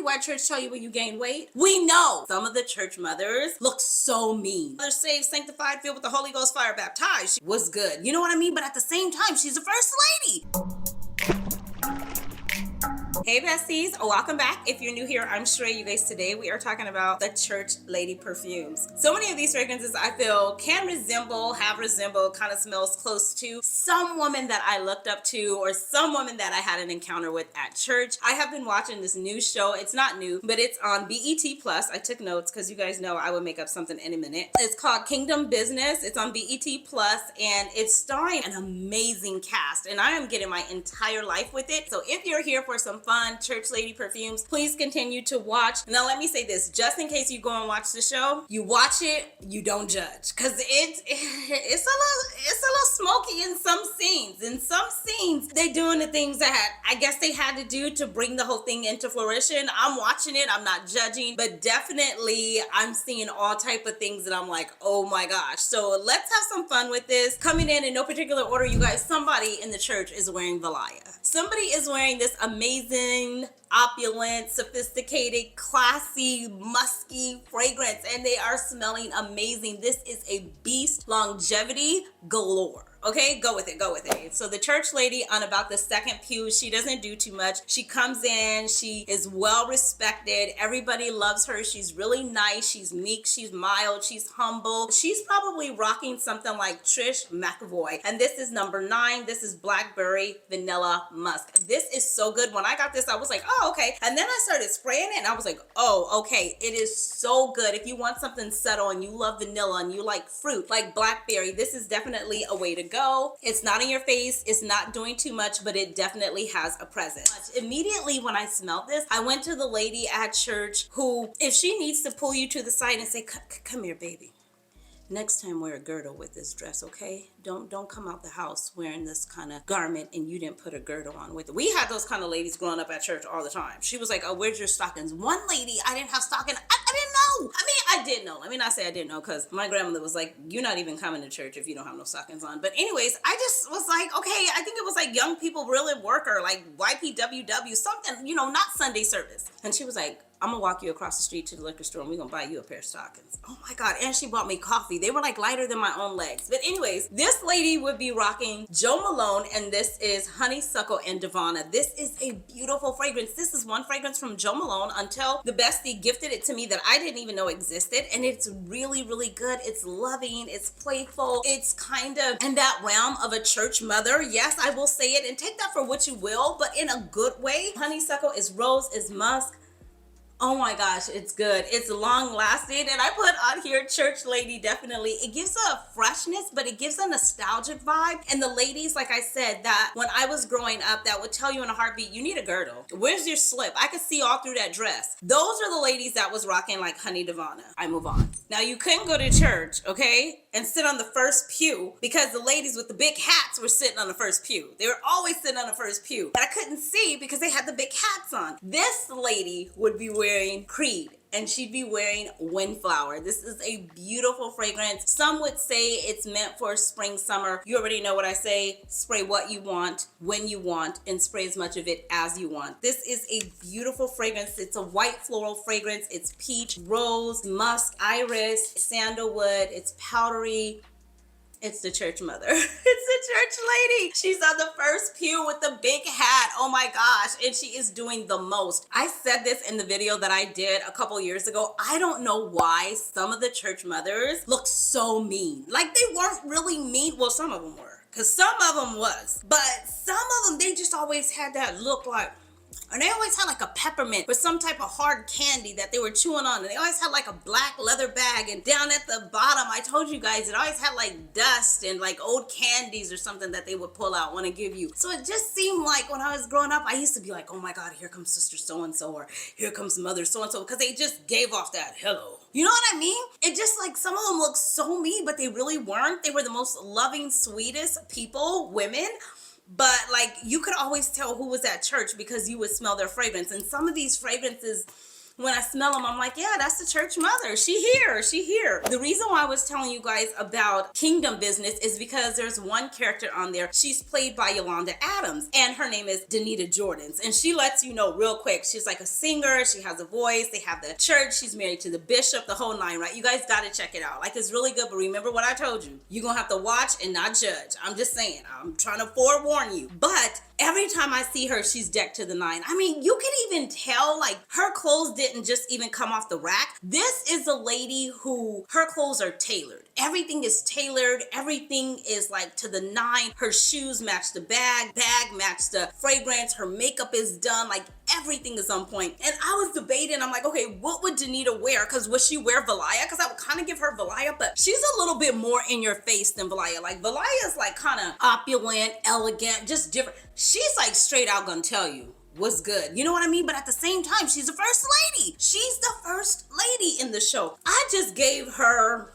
why church tell you when you gain weight? We know some of the church mothers look so mean. They're saved, sanctified, filled with the Holy Ghost, fire, baptized. She was good. You know what I mean? But at the same time, she's the first lady. Hey besties, welcome back. If you're new here, I'm Cheraye. You guys, today we are talking about the church lady perfumes. So many of these fragrances I feel can resemble, kind of smells close to some woman that I looked up to or some woman that I had an encounter with at church. I have been watching this new show. It's not new, but it's on BET Plus. I took notes because you guys know I would make up something in a minute. It's called Kingdom Business. It's on BET Plus and it's starring an amazing cast and I am getting my entire life with it. So if you're here for some fun church lady perfumes, please continue to watch. Now let me say this, just in case you go and watch the show, you watch it, you don't judge, because it's a little smoky in some scenes. In some scenes they doing the things that I guess they had to do to bring the whole thing into fruition. I'm watching it, I'm not judging, but definitely I'm seeing all type of things that I'm like, oh my gosh. So let's have some fun with this. Coming in no particular order, you guys, somebody in the church is wearing Valaya. Somebody is wearing this amazing, opulent, sophisticated, classy, musky fragrance, and they are smelling amazing. This is a beast, longevity galore. Okay, go with it, go with it. So the church lady on about the second pew, she doesn't do too much. She comes in, she is well respected. Everybody loves her. She's really nice. She's meek. She's mild. She's humble. She's probably rocking something like Trish McEvoy. And this is number 9. This is Blackberry Vanilla Musk. This is so good. When I got this, I was like, oh, okay. And then I started spraying it and I was like, oh, okay. It is so good. If you want something subtle and you love vanilla and you like fruit, like blackberry, this is definitely a way to go. It's not in your face, it's not doing too much, but it definitely has a presence. Immediately when I smelled this, I went to the lady at church who, if she needs to pull you to the side and say, come here, baby. Next time wear a girdle with this dress, okay? Don't come out the house wearing this kind of garment and you didn't put a girdle on with it. We had those kind of ladies growing up at church all the time. She was like, oh, where's your stockings? One lady, I didn't have stockings. I didn't know. I did know. Let me not say I didn't know, because my grandmother was like, you're not even coming to church if you don't have no stockings on. But anyways, I just was like, okay, I think it was like Young People Really Work or like YPWW, something, you know, not Sunday service. And she was like, I'm gonna walk you across the street to the liquor store and we're gonna buy you a pair of stockings. Oh my God, and she bought me coffee. They were like lighter than my own legs. But anyways, this lady would be rocking Jo Malone, and this is Honeysuckle and Divana. This is a beautiful fragrance. This is one fragrance from Jo Malone until the bestie gifted it to me that I didn't even know existed, and it's really, really good. It's loving, it's playful, it's kind of in that realm of a church mother. Yes, I will say it, and take that for what you will, but in a good way. Honeysuckle is rose, is musk. Oh my gosh, it's good. It's long lasting. And I put on here church lady, definitely. It gives a freshness, but it gives a nostalgic vibe. And the ladies, like I said, that when I was growing up, that would tell you in a heartbeat, you need a girdle. Where's your slip? I could see all through that dress. Those are the ladies that was rocking like Honey Divana. I move on. Now you couldn't go to church, okay, and sit on the first pew because the ladies with the big hats were sitting on the first pew. They were always sitting on the first pew. But I couldn't see because they had the big hats on. This lady would be wearing Creed, and she'd be wearing Windflower. This is a beautiful fragrance. Some would say it's meant for spring, summer. You already know what I say. Spray what you want, when you want, and spray as much of it as you want. This is a beautiful fragrance. It's a white floral fragrance. It's peach, rose, musk, iris, sandalwood. It's powdery. It's the church mother. It's the church lady. She's on the first pew with the big hat. Oh my gosh. And she is doing the most. I said this in the video that I did a couple years ago. I don't know why some of the church mothers look so mean. Like they weren't really mean. Well, some of them were. Because some of them was. But some of them, they just always had that look like, and they always had like a peppermint or some type of hard candy that they were chewing on. And they always had like a black leather bag. And down at the bottom, I told you guys, it always had like dust and like old candies or something that they would pull out, want to give you. So it just seemed like when I was growing up, I used to be like, oh my God, here comes sister so-and-so, or here comes mother so-and-so, because they just gave off that hello. You know what I mean? It just like, some of them looked so mean, but they really weren't. They were the most loving, sweetest people, women. But like, you could always tell who was at church because you would smell their fragrance. And some of these fragrances, when I smell them, I'm like, yeah, that's the church mother. She here. The reason why I was telling you guys about Kingdom Business is because there's one character on there. She's played by Yolanda Adams, and her name is Danita Jordans. And she lets you know real quick. She's like a singer. She has a voice. They have the church. She's married to the bishop, the whole nine, right? You guys got to check it out. Like, it's really good. But remember what I told you. You're going to have to watch and not judge. I'm just saying. I'm trying to forewarn you. But every time I see her, she's decked to the nine. I mean, you can even tell, like, her clothes didn't just even come off the rack. This is a lady who, her clothes are tailored. Everything is tailored. Everything is like to the nine. Her shoes match the bag match the fragrance. Her makeup is done. Like, everything is on point. And I was debating, I'm like, okay, what would Danita wear? Because would she wear Valaya? Because I would kind of give her Valaya, but she's a little bit more in your face than Valaya. Like, Valaya is like kind of opulent, elegant, just different. She's like straight out gonna tell you what's good. You know what I mean? But at the same time, she's the first lady. She's the first lady in the show. I just gave her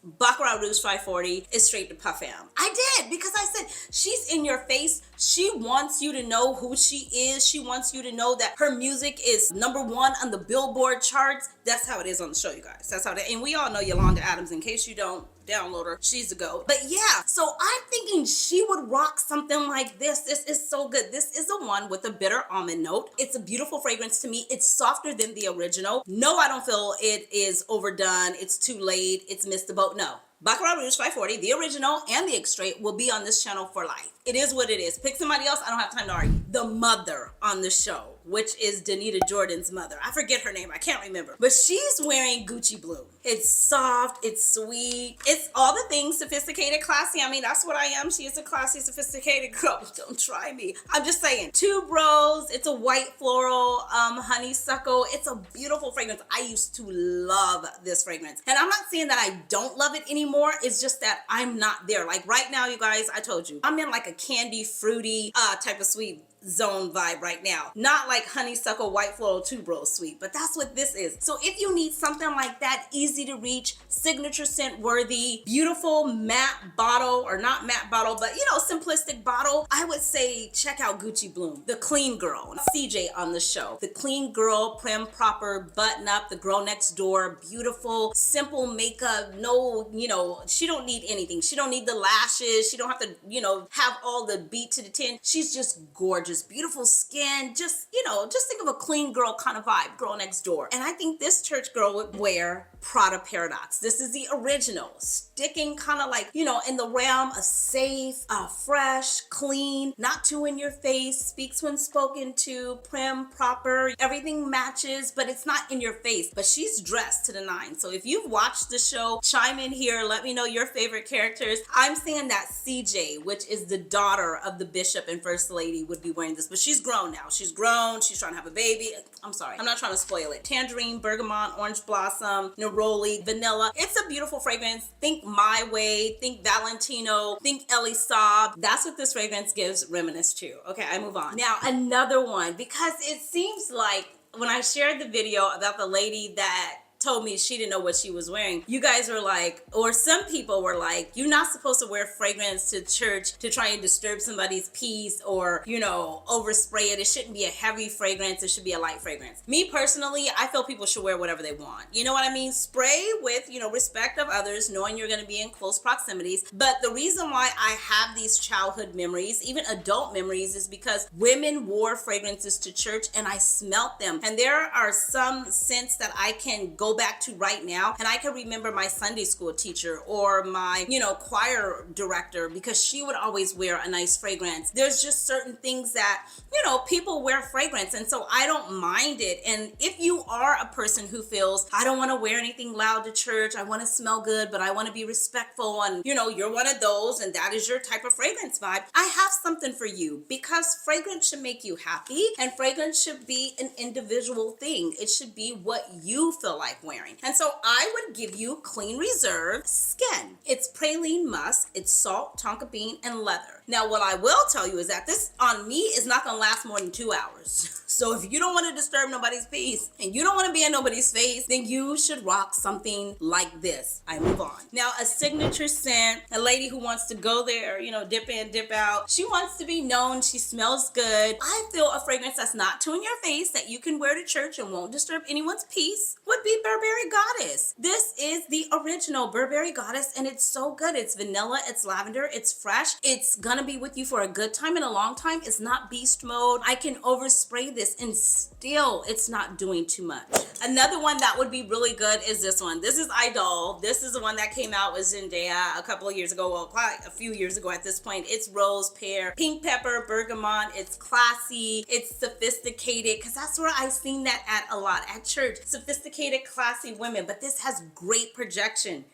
Baccarat Rouge 540 is straight to Perfume. I did, because I said she's in your face. She wants you to know who she is. She wants you to know that her music is #1 on the Billboard charts. That's how it is on the show, you guys. That's how it is. And we all know Yolanda Adams. In case you don't download her, she's a GOAT. But yeah, so I'm thinking she would rock something like this. This is so good. This is the one with a bitter almond note. It's a beautiful fragrance to me. It's softer than the original. No, I don't feel it is overdone. It's too late. It's missed the boat. No. Baccarat Rouge 540, the original and the extrait, will be on this channel for life. It is what it is. Pick somebody else. I don't have time to argue. The mother on the show, which is Danita Jordan's mother. I forget her name. I can't remember. But she's wearing Gucci Blue. It's soft. It's sweet. It's all the things, sophisticated, classy. I mean, that's what I am. She is a classy, sophisticated girl. Don't try me. I'm just saying. Tuberose. It's a white floral honeysuckle. It's a beautiful fragrance. I used to love this fragrance. And I'm not saying that I don't love it anymore. It's just that I'm not there. Like right now, you guys, I told you, I'm in like a candy, fruity type of sweet zone vibe right now. Not like honeysuckle, white floral, tuberose sweet, but that's what this is. So if you need something like that, easy to reach, signature scent worthy, beautiful matte bottle, or not matte bottle, but you know, simplistic bottle, I would say check out Gucci Bloom, the clean girl. CJ on the show, the clean girl, prim, proper, button up, the girl next door, beautiful, simple makeup, no, you know, she don't need anything. She don't need the lashes. She don't have to, you know, have all the beat to the 10. She's just gorgeous. Beautiful skin, just, you know, just think of a clean girl kind of vibe, girl next door. And I think this church girl would wear Prada Paradox. This is the original, sticking kind of like, you know, in the realm of safe, fresh, clean, not too in your face, speaks when spoken to, prim, proper, everything matches, but it's not in your face. But she's dressed to the nine. So if you've watched the show, chime in here, let me know your favorite characters. I'm saying that CJ, which is the daughter of the bishop and first lady, would be wearing this, but she's grown now. She's grown. She's trying to have a baby. I'm sorry. I'm not trying to spoil it. Tangerine, bergamot, orange blossom, neroli, vanilla. It's a beautiful fragrance. Think My Way. Think Valentino. Think Ellie Saab. That's what this fragrance gives reminisce to. Okay, I move on. Now, another one, because it seems like when I shared the video about the lady that told me she didn't know what she was wearing, you guys were like, or some people were like, you're not supposed to wear fragrance to church to try and disturb somebody's peace or, you know, overspray it. It shouldn't be a heavy fragrance. It should be a light fragrance. Me personally, I feel people should wear whatever they want. You know what I mean? Spray with, you know, respect of others, knowing you're going to be in close proximities. But the reason why I have these childhood memories, even adult memories, is because women wore fragrances to church and I smelt them. And there are some scents that I can go back to right now, and I can remember my Sunday school teacher or my, you know, choir director, because she would always wear a nice fragrance. There's just certain things that, you know, people wear fragrance, and so I don't mind it. And if you are a person who feels, I don't want to wear anything loud to church, I want to smell good, but I want to be respectful, and you know, you're one of those and that is your type of fragrance vibe, I have something for you, because fragrance should make you happy, and fragrance should be an individual thing. It should be what you feel like wearing. And so I would give you Clean Reserve Skin. It's praline musk, it's salt, tonka bean, and leather. Now, what I will tell you is that this on me is not gonna last more than 2 hours. So if you don't want to disturb nobody's peace and you don't want to be in nobody's face, then you should rock something like this. I move on. Now, a signature scent, a lady who wants to go there, you know, dip in, dip out. She wants to be known. She smells good. I feel a fragrance that's not too in your face that you can wear to church and won't disturb anyone's peace would be Burberry Goddess. This is the original Burberry Goddess and it's so good. It's vanilla, it's lavender, it's fresh. It's gonna be with you for a good time and a long time. It's not beast mode. I can overspray this and still it's not doing too much. Another one that would be really good is this one. This is Idol. This is the one that came out with Zendaya a couple of years ago, well, quite a few years ago at this point. It's rose, pear, pink pepper, bergamot. It's classy, it's sophisticated, because that's where I've seen that at a lot at church. Sophisticated, classy women, but this has great projection.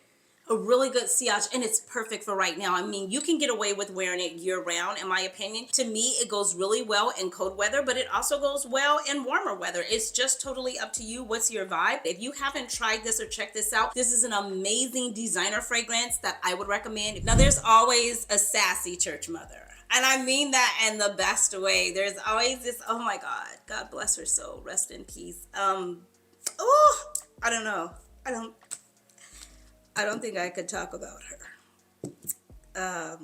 A really good sillage, and it's perfect for right now. I mean, you can get away with wearing it year round, in my opinion. To me, it goes really well in cold weather, but it also goes well in warmer weather. It's just totally up to you. What's your vibe? If you haven't tried this or checked this out, this is an amazing designer fragrance that I would recommend. Now, there's always a sassy church mother. And I mean that in the best way. There's always this, oh my God, God bless her soul, rest in peace. I don't know. I don't think I could talk about her.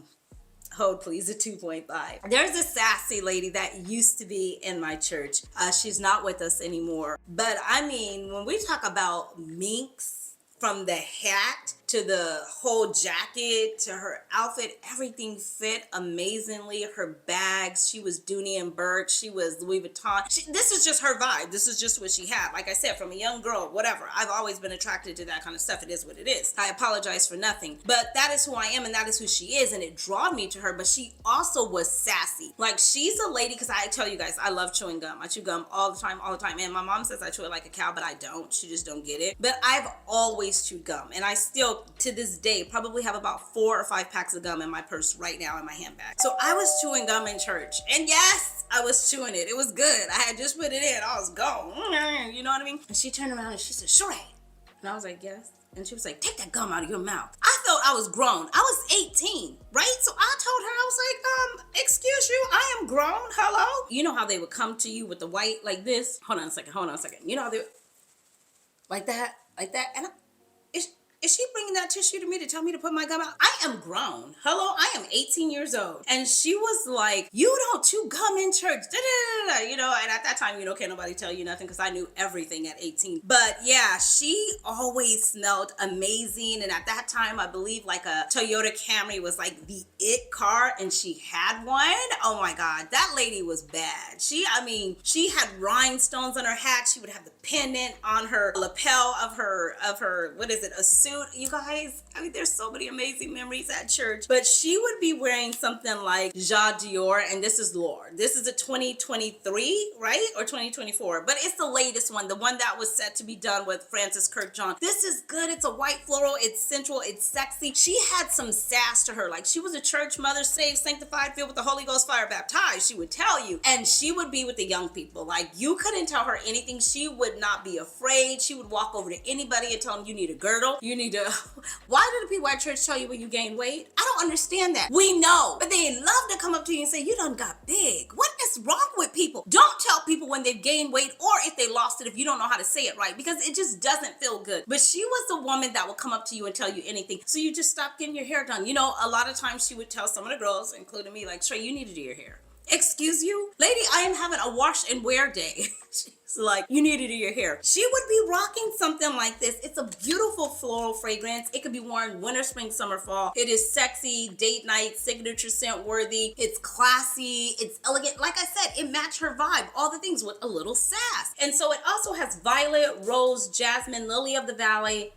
Hold please, a 2.5. There's a sassy lady that used to be in my church. She's not with us anymore. But I mean, when we talk about minks, from the hat to the whole jacket to her outfit, everything fit amazingly. Her bags, she was Dooney and Burke, she was Louis Vuitton. This is just her vibe. This is just what she had. Like I said, from a young girl, whatever. I've always been attracted to that kind of stuff. It is what it is. I apologize for nothing. But that is who I am and that is who she is, and it drawed me to her. But she also was sassy. Like, she's a lady, because I tell you guys, I love chewing gum. I chew gum all the time. And my mom says I chew it like a cow, but I don't. She just don't get it. But I've always chewed gum, and I still, to this day, probably have about 4 or 5 packs of gum in my purse right now in my handbag. So I was chewing gum in church, and yes, I was chewing it. It was good. I had just put it in. I was gone. You know what I mean? And she turned around and she said, "Cheraye." And I was like, "Yes." And she was like, "Take that gum out of your mouth." I felt I was grown. I was 18, right? So I told her, I was like, "Excuse you, I am grown. Hello?" You know how they would come to you with the white like this? Hold on a second. You know how they, like that. And is she bringing that tissue to me to tell me to put my gum out? I am grown. Hello, I am 18 years old. And she was like, "You don't chew gum in church." You know, and at that time, you know, can't nobody tell you nothing because I knew everything at 18. But yeah, she always smelled amazing. And at that time, I believe like a Toyota Camry was like the it car, and she had one. Oh my God, that lady was bad. She had rhinestones on her hat. She would have the pendant on her lapel of her, what is it, a suit, you guys? I mean, there's so many amazing memories at church. But she would be wearing something like Jean Dior, and this is Lord. This is a 2023, right? Or 2024, but it's the latest one, the one that was set to be done with Francis Kirkjohn. This is good. It's a white floral. It's sensual. It's sexy. She had some sass to her. Like, she was a church mother, saved, sanctified, filled with the Holy Ghost, fire, baptized, she would tell you. And she would be with the young people. Like, you couldn't tell her anything. She would not be afraid. She would walk over to anybody and tell them, "You need a girdle. You need to..." Why do the people at church tell you when you gain weight? I don't understand that. We know, but they love to come up to you and say, "You done got big." What is wrong with people? Don't tell people when they've gained weight or if they lost it if you don't know how to say it right, because it just doesn't feel good. But she was the woman that would come up to you and tell you anything. So you just stop getting your hair done. You know, a lot of times she would tell some of the girls, including me, like, "Cheraye, you need to do your hair." Excuse you? Lady, I am having a wash and wear day. She's like, "You need to do your hair." She would be rocking something like this. It's a beautiful floral fragrance. It could be worn winter, spring, summer, fall. It is sexy, date night, signature scent worthy. It's classy. It's elegant. Like I said, it matched her vibe. All the things with a little sass. And so it also has violet, rose, jasmine, lily of the valley,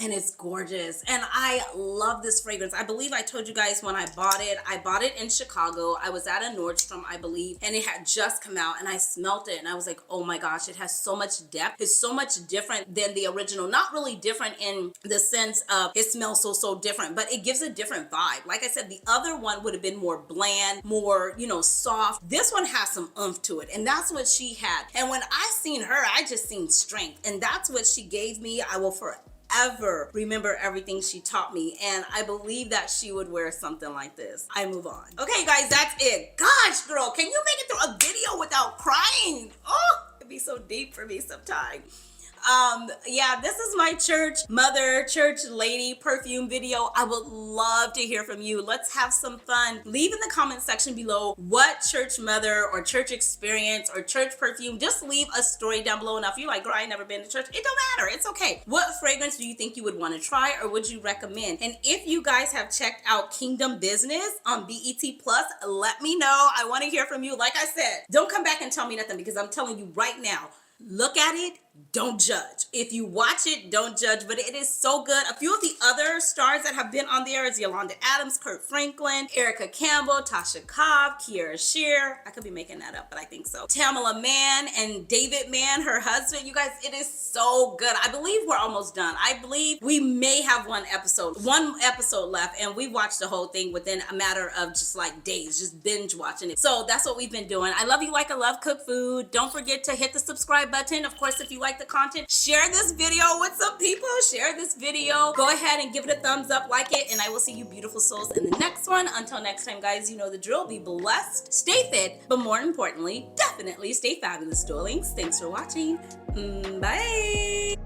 and it's gorgeous. And I love this fragrance. I believe I told you guys when I bought it in Chicago. I was at a Nordstrom, I believe, and it had just come out, and I smelt it and I was like, "Oh my gosh, it has so much depth." It's so much different than the original. Not really different in the sense of it smells so different, but it gives a different vibe. Like I said, the other one would have been more bland, more, you know, soft. This one has some oomph to it, and that's what she had. And when I seen her, I just seen strength, and that's what she gave me. I will forever ever remember everything she taught me, and I believe that she would wear something like this. I move on. Okay, guys, that's it. Gosh, girl, can you make it through a video without crying? Oh, it'd be so deep for me sometimes. Yeah, this is my church mother, church lady perfume video. I would love to hear from you. Let's have some fun. Leave in the comment section below what church mother or church experience or church perfume. Just leave a story down below. Now, if you're like, girl, I ain't never been to church, it don't matter. It's okay. What fragrance do you think you would want to try, or would you recommend? And if you guys have checked out Kingdom Business on BET Plus, let me know. I want to hear from you. Like I said, don't come back and tell me nothing, because I'm telling you right now, look at it, don't judge. If you watch it, don't judge, but it is so good. A few of the other stars that have been on there is Yolanda Adams, Kurt Franklin, Erica Campbell, Tasha Cobb, Kiera Shear. I could be making that up, but I think so. Tamala Mann and David Mann, her husband. You guys, it is so good. I believe we're almost done. I believe we may have one episode left, and we watched the whole thing within a matter of just like days, just binge watching it. So that's what we've been doing. I love you like I love cook food. Don't forget to hit the subscribe button. Of course, if you like the content, share this video with some people. Share this video. Go ahead and give it a thumbs up, like it, and I will see you beautiful souls in the next one. Until next time, guys, you know the drill. Be blessed, stay fit, but more importantly, definitely stay fabulous, darlings. Thanks for watching. Bye.